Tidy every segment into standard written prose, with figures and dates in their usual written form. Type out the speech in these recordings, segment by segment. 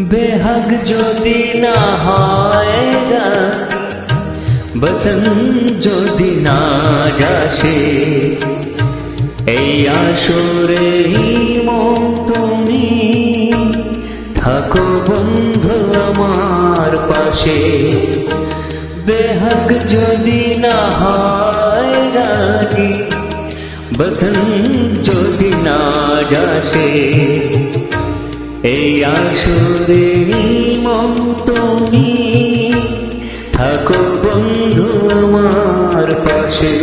বেহাগ যদি না হয় রাজি, বসন্ত যদি না যাসে, এই আসরে মন তুমি থাকো বন্ধু আমার পাশে। বেহাগ যদি না হয় রাজি, বসন্ত যদি না যাসে, এই আসরে মন তুমি থাকো বন্ধু আমার পাশে।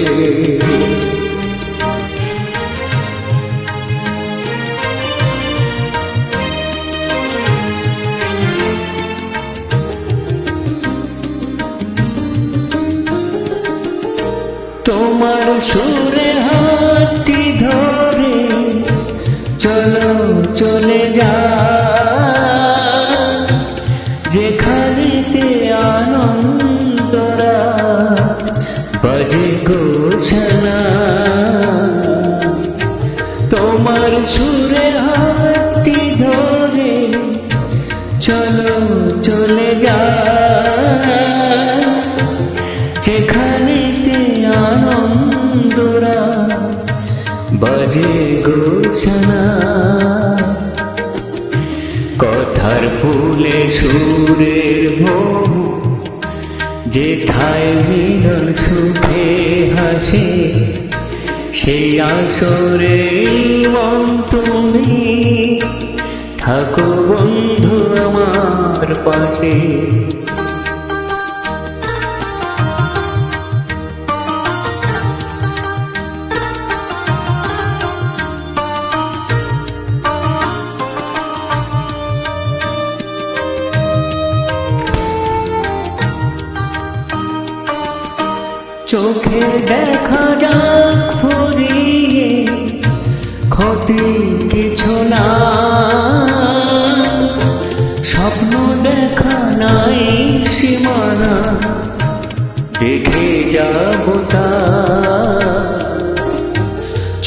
তোমার সুরে হাতটি ধরে চলো চলে যা, যেখানেতে আনন্দরা বাজে ঘোষণা। তোমার সুরে হাতটি ধরে চলো চলে যা, যেখানেতে আনন্দরা বাজে ঘোষণা। কথার ফুলে সুরের মোহ, যেথায় মিলন সুখে হাসে, সেই আসরে মন তুমি থাকো বন্ধু আমার পাশে। চোখের দেখা যাক ফুরিয়ে, ক্ষতি কিছু না, স্বপ্ন দেখা নাই সীমানা, দেখে যাব তা।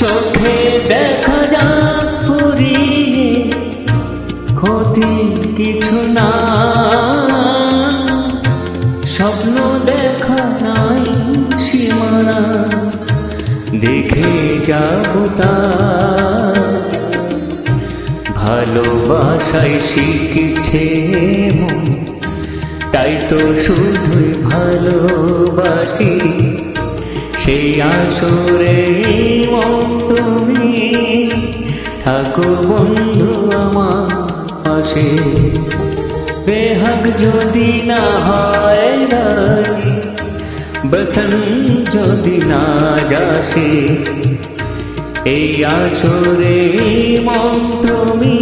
চোখে দেখা যাক ফুরিয়ে, ক্ষতি কিছু না, স্বপ্ন দেখা নাই সীমানা, দেখে যাব তা। ভালোবাসায় শিখেছে মন, তাই তো শুধুই ভালোবাসি, সেই আসরে মন তুমি থাকো বন্ধু আমার পাশে। বেহাগ যদি না হয় রাজি, বসন্ত যদি না যাসে, এই আসরে মন তুমি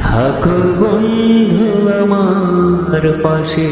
থাকো বন্ধু আমার পাশে।